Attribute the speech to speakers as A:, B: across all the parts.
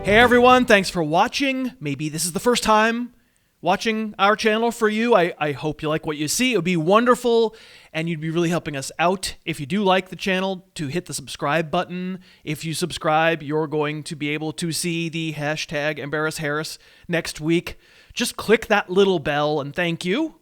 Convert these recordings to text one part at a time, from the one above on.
A: Hey everyone, thanks for watching. Maybe this is the first time watching our channel for you. I hope you like what you see. It would be wonderful, and you'd be really helping us out if you do like the channel to hit the subscribe button. If you subscribe, you're going to be able to see the hashtag Embarrass Harris next week. Just click that little bell and thank you.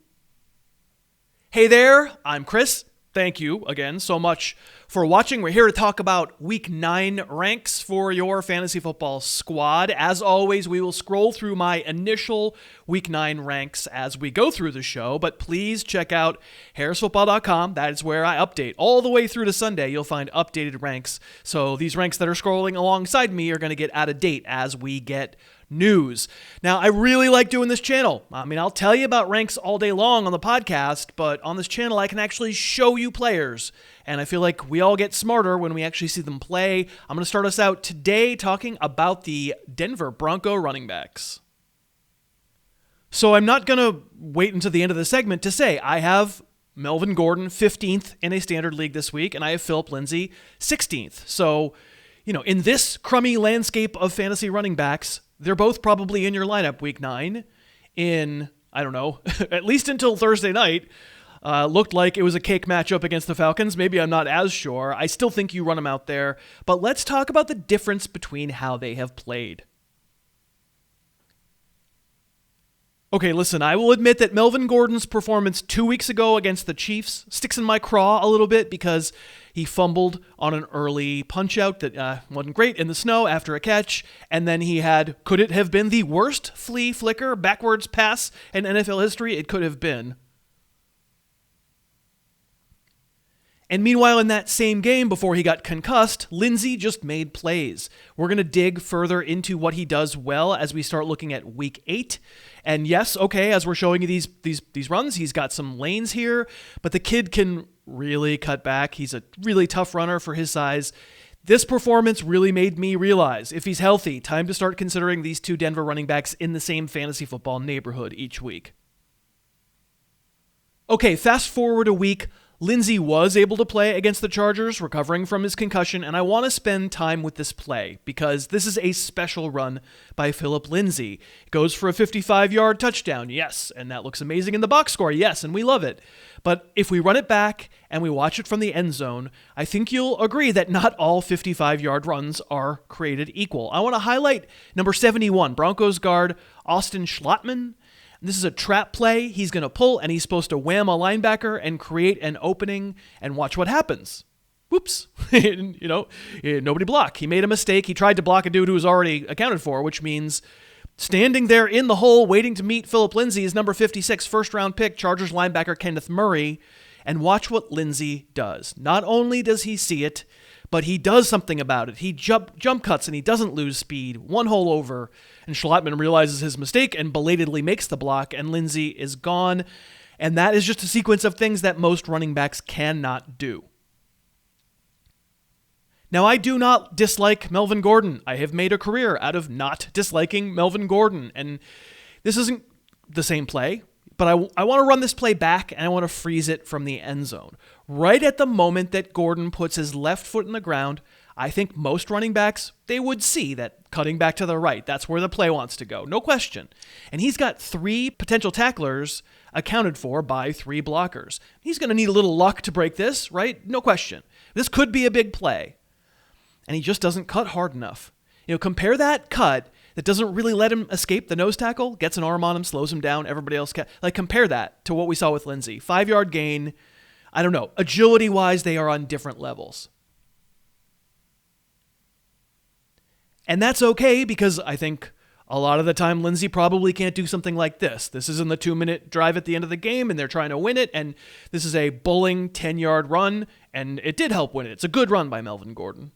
A: Hey there, I'm Chris. Thank you again so much for watching. We're here to talk about Week 9 ranks for your fantasy football squad. As always, we will scroll through my initial Week 9 ranks as we go through the show, but please check out harrisfootball.com. That is where I update. All the way through to Sunday, you'll find updated ranks. So these ranks that are scrolling alongside me are going to get out of date as we get news. Now, I really like doing this channel. I mean, I'll tell you about ranks all day long on the podcast, but on this channel, I can actually show you players. And I feel like we all get smarter when we actually see them play. I'm going to start us out today talking about the Denver Bronco running backs. So I'm not going to wait until the end of the segment to say I have Melvin Gordon 15th in a standard league this week, and I have Phillip Lindsay 16th. So, in this crummy landscape of fantasy running backs, they're both probably in your lineup Week 9 in, I don't know, at least until Thursday night. Looked like it was a cake matchup against the Falcons. Maybe I'm not as sure. I still think you run them out there. But let's talk about the difference between how they have played. Okay, listen, I will admit that Melvin Gordon's performance 2 weeks ago against the Chiefs sticks in my craw a little bit because he fumbled on an early punch-out that wasn't great in the snow after a catch, and then he had, could it have been the worst flea flicker backwards pass in NFL history? It could have been. And meanwhile, in that same game, before he got concussed, Lindsay just made plays. We're going to dig further into what he does well as we start looking at Week 8. And yes, okay, as we're showing you these runs, he's got some lanes here, but the kid can really cut back. He's a really tough runner for his size. This performance really made me realize, if he's healthy, time to start considering these two Denver running backs in the same fantasy football neighborhood each week. Okay, fast forward a week. Lindsay was able to play against the Chargers, recovering from his concussion, and I want to spend time with this play because this is a special run by Phillip Lindsay. It goes for a 55-yard touchdown, yes, and that looks amazing in the box score, yes, and we love it. But if we run it back and we watch it from the end zone, I think you'll agree that not all 55-yard runs are created equal. I want to highlight number 71, Broncos guard Austin Schlottman. This is a trap play. He's going to pull, and he's supposed to wham a linebacker and create an opening, and watch what happens. Whoops. Nobody blocked. He made a mistake. He tried to block a dude who was already accounted for, which means standing there in the hole waiting to meet Phillip Lindsay is number 56, first-round pick, Chargers linebacker Kenneth Murray, and watch what Lindsay does. Not only does he see it, but he does something about it. He jump cuts, and he doesn't lose speed. One hole over, and Schlottman realizes his mistake and belatedly makes the block, and Lindsay is gone. And that is just a sequence of things that most running backs cannot do. Now, I do not dislike Melvin Gordon. I have made a career out of not disliking Melvin Gordon, and this isn't the same play. But I want to run this play back, and I want to freeze it from the end zone. Right at the moment that Gordon puts his left foot in the ground, I think most running backs, they would see that cutting back to the right, that's where the play wants to go, no question. And he's got 3 potential tacklers accounted for by 3 blockers. He's going to need a little luck to break this, right? No question. This could be a big play. And he just doesn't cut hard enough. Compare that cut that doesn't really let him escape the nose tackle, gets an arm on him, slows him down, everybody else compare that to what we saw with Lindsay. 5-yard gain, I don't know. Agility-wise, they are on different levels. And that's okay because I think a lot of the time Lindsay probably can't do something like this. This is in the 2-minute drive at the end of the game, and they're trying to win it, and this is a bowling 10-yard run, and it did help win it. It's a good run by Melvin Gordon.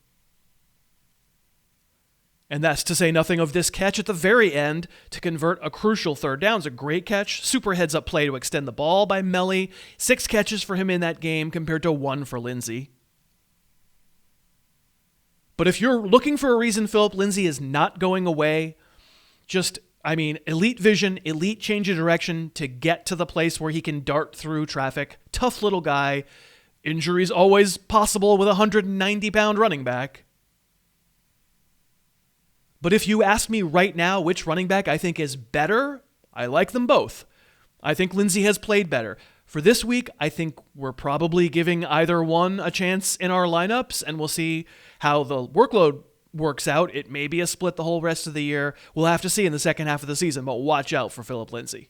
A: And that's to say nothing of this catch at the very end to convert a crucial third down. It's a great catch. Super heads-up play to extend the ball by Melly. 6 catches for him in that game compared to 1 for Lindsay. But if you're looking for a reason Phillip Lindsay is not going away, elite vision, elite change of direction to get to the place where he can dart through traffic. Tough little guy. Injuries always possible with a 190-pound running back. But if you ask me right now which running back I think is better, I like them both. I think Lindsay has played better. For this week, I think we're probably giving either one a chance in our lineups, and we'll see how the workload works out. It may be a split the whole rest of the year. We'll have to see in the second half of the season, but watch out for Phillip Lindsay.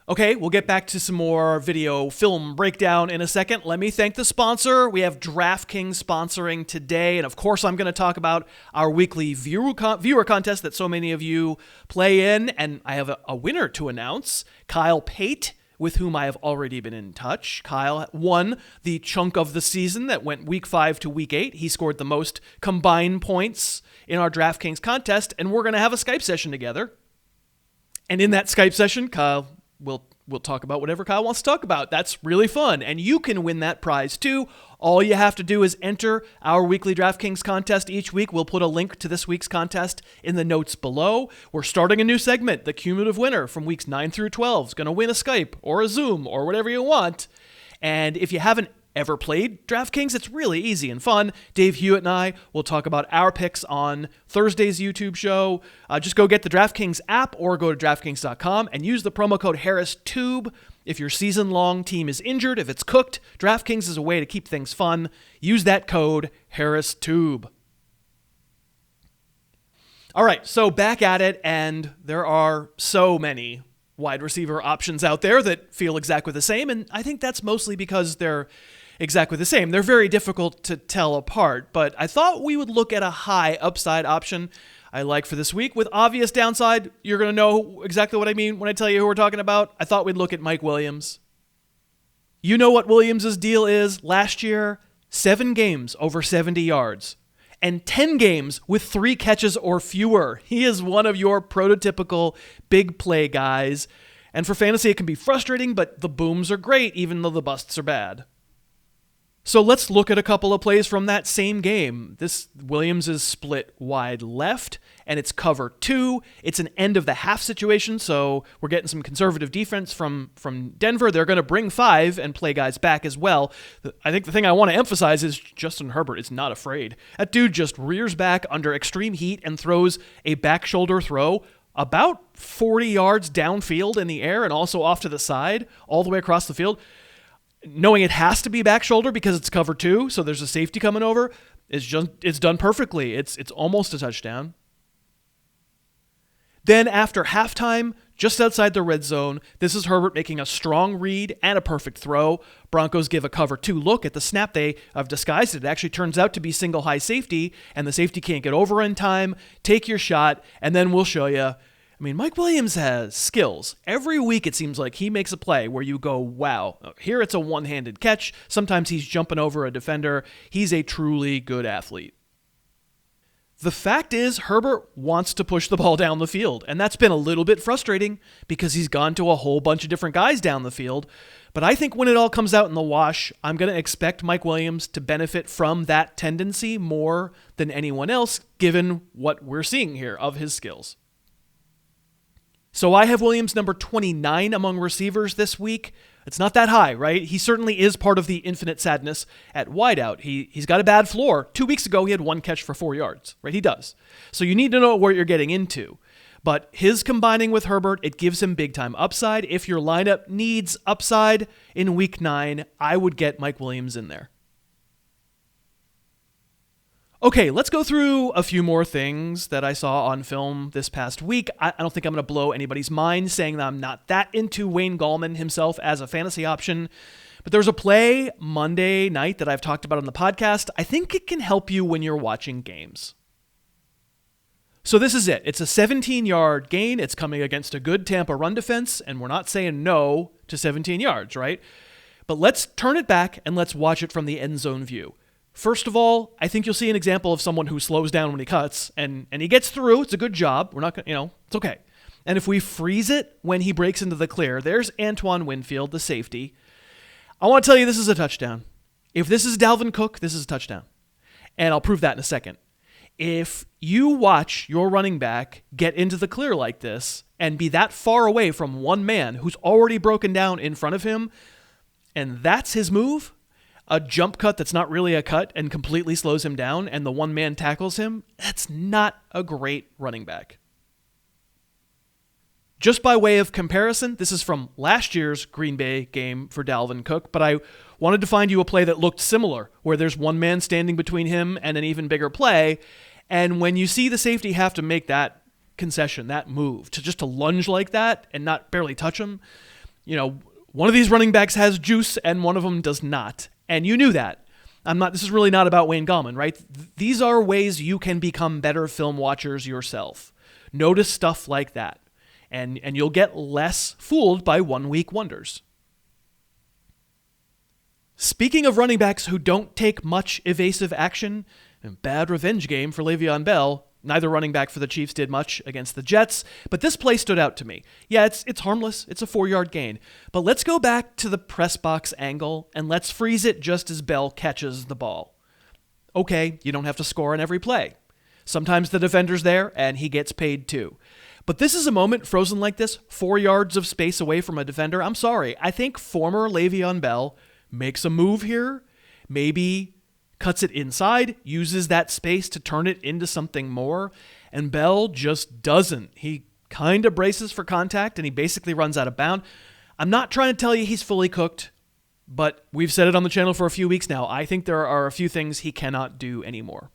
A: Okay, we'll get back to some more video film breakdown in a second. Let me thank the sponsor. We have DraftKings sponsoring today, and of course I'm going to talk about our weekly viewer contest that so many of you play in, and I have a winner to announce, Kyle Pate, with whom I have already been in touch. Kyle won the chunk of the season that went week 5 to week 8. He scored the most combined points in our DraftKings contest, and we're going to have a Skype session together. And in that Skype session, Kyle We'll talk about whatever Kyle wants to talk about. That's really fun, and you can win that prize too. All you have to do is enter our weekly DraftKings contest each week. We'll put a link to this week's contest in the notes below. We're starting a new segment. The cumulative winner from weeks 9 through 12 is going to win a Skype or a Zoom or whatever you want. And if you haven't ever played DraftKings, it's really easy and fun. Dave Hewitt and I will talk about our picks on Thursday's YouTube show. Just go get the DraftKings app or go to DraftKings.com and use the promo code HarrisTube. If your season-long team is injured, if it's cooked, DraftKings is a way to keep things fun. Use that code HarrisTube. All right, so back at it, and there are so many wide receiver options out there that feel exactly the same, and I think that's mostly because they're exactly the same. They're very difficult to tell apart, but I thought we would look at a high upside option I like for this week. With obvious downside, you're going to know exactly what I mean when I tell you who we're talking about. I thought we'd look at Mike Williams. You know what Williams' deal is. Last year, 7 games over 70 yards. And 10 games with 3 catches or fewer. He is one of your prototypical big play guys. And for fantasy, it can be frustrating, but the booms are great, even though the busts are bad. So let's look at a couple of plays from that same game. This Williams is split wide left, and it's cover 2. It's an end of the half situation, so we're getting some conservative defense from Denver. They're going to bring 5 and play guys back as well. I think the thing I want to emphasize is Justin Herbert is not afraid. That dude just rears back under extreme heat and throws a back shoulder throw about 40 yards downfield in the air and also off to the side, all the way across the field. Knowing it has to be back shoulder because it's cover 2, so there's a safety coming over, it's done perfectly. It's almost a touchdown. Then after halftime, just outside the red zone, this is Herbert making a strong read and a perfect throw. Broncos give a cover 2 look at the snap. They have disguised it. It actually turns out to be single high safety, and the safety can't get over in time. Take your shot, and then we'll show you. I mean, Mike Williams has skills. Every week it seems like he makes a play where you go, wow. Here it's a one-handed catch. Sometimes he's jumping over a defender. He's a truly good athlete. The fact is, Herbert wants to push the ball down the field, and that's been a little bit frustrating because he's gone to a whole bunch of different guys down the field. But I think when it all comes out in the wash, I'm going to expect Mike Williams to benefit from that tendency more than anyone else, given what we're seeing here of his skills. So I have Williams number 29 among receivers this week. It's not that high, right? He certainly is part of the infinite sadness at wideout. He's got a bad floor. 2 weeks ago, he had 1 catch for 4 yards, right? He does. So you need to know what you're getting into. But his combining with Herbert, it gives him big-time upside. If your lineup needs upside in week 9, I would get Mike Williams in there. Okay, let's go through a few more things that I saw on film this past week. I don't think I'm going to blow anybody's mind saying that I'm not that into Wayne Gallman himself as a fantasy option. But there's a play Monday night that I've talked about on the podcast. I think it can help you when you're watching games. So this is it. It's a 17-yard gain. It's coming against a good Tampa run defense, and we're not saying no to 17 yards, right? But let's turn it back and let's watch it from the end zone view. First of all, I think you'll see an example of someone who slows down when he cuts, and he gets through. It's a good job. We're not going to, it's okay. And if we freeze it when he breaks into the clear, there's Antoine Winfield, the safety. I want to tell you this is a touchdown. If this is Dalvin Cook, this is a touchdown. And I'll prove that in a second. If you watch your running back get into the clear like this and be that far away from one man who's already broken down in front of him, and that's his move, a jump cut that's not really a cut and completely slows him down, and the one man tackles him, that's not a great running back. Just by way of comparison, this is from last year's Green Bay game for Dalvin Cook, but I wanted to find you a play that looked similar, where there's one man standing between him and an even bigger play, and when you see the safety have to make that concession, that move, to lunge like that and not barely touch him, one of these running backs has juice and one of them does not, and you knew that. This is really not about Wayne Gallman, right? These are ways you can become better film watchers yourself. Notice stuff like that. And you'll get less fooled by 1 week wonders. Speaking of running backs who don't take much evasive action, bad revenge game for Le'Veon Bell. Neither running back for the Chiefs did much against the Jets, but this play stood out to me. Yeah, it's harmless. It's a 4-yard gain. But let's go back to the press box angle, and let's freeze it just as Bell catches the ball. Okay, you don't have to score on every play. Sometimes the defender's there, and he gets paid too. But this is a moment frozen like this, 4 yards of space away from a defender. I'm sorry. I think former Le'Veon Bell makes a move here, maybe cuts it inside, uses that space to turn it into something more, and Bell just doesn't. He kind of braces for contact, and he basically runs out of bounds. I'm not trying to tell you he's fully cooked, but we've said it on the channel for a few weeks now. I think there are a few things he cannot do anymore.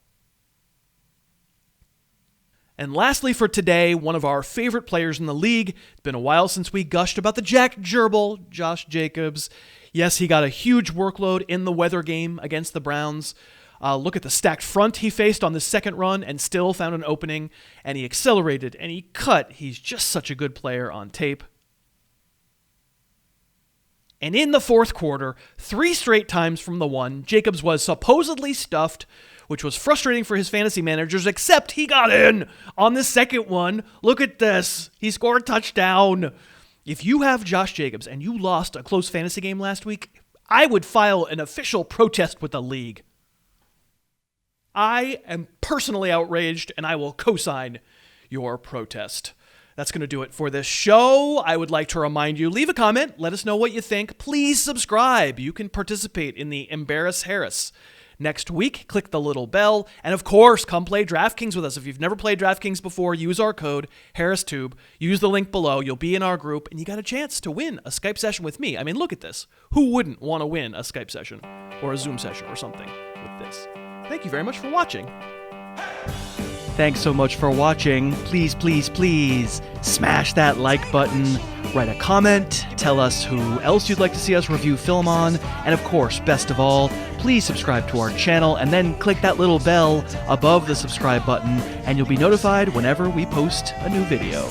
A: And lastly for today, one of our favorite players in the league. It's been a while since we gushed about the Jack Gerbil, Josh Jacobs. Yes, he got a huge workload in the weather game against the Browns. Look at the stacked front he faced on the second run and still found an opening, and he accelerated and he cut. He's just such a good player on tape. And in the fourth quarter, 3 straight times from the one, Jacobs was supposedly stuffed, which was frustrating for his fantasy managers, except he got in on the second one. Look at this. He scored a touchdown. If you have Josh Jacobs and you lost a close fantasy game last week, I would file an official protest with the league. I am personally outraged, and I will co-sign your protest. That's going to do it for this show. I would like to remind you, leave a comment. Let us know what you think. Please subscribe. You can participate in the Embarrass Harris. Next week, click the little bell. And of course, come play DraftKings with us. If you've never played DraftKings before, use our code, HarrisTube. Use the link below. You'll be in our group, and you got a chance to win a Skype session with me. I mean, look at this. Who wouldn't want to win a Skype session or a Zoom session or something with this? Thank you very much for watching. Thanks so much for watching. Please, please, please smash that like button, write a comment, tell us who else you'd like to see us review film on, and of course, best of all, please subscribe to our channel and then click that little bell above the subscribe button and you'll be notified whenever we post a new video.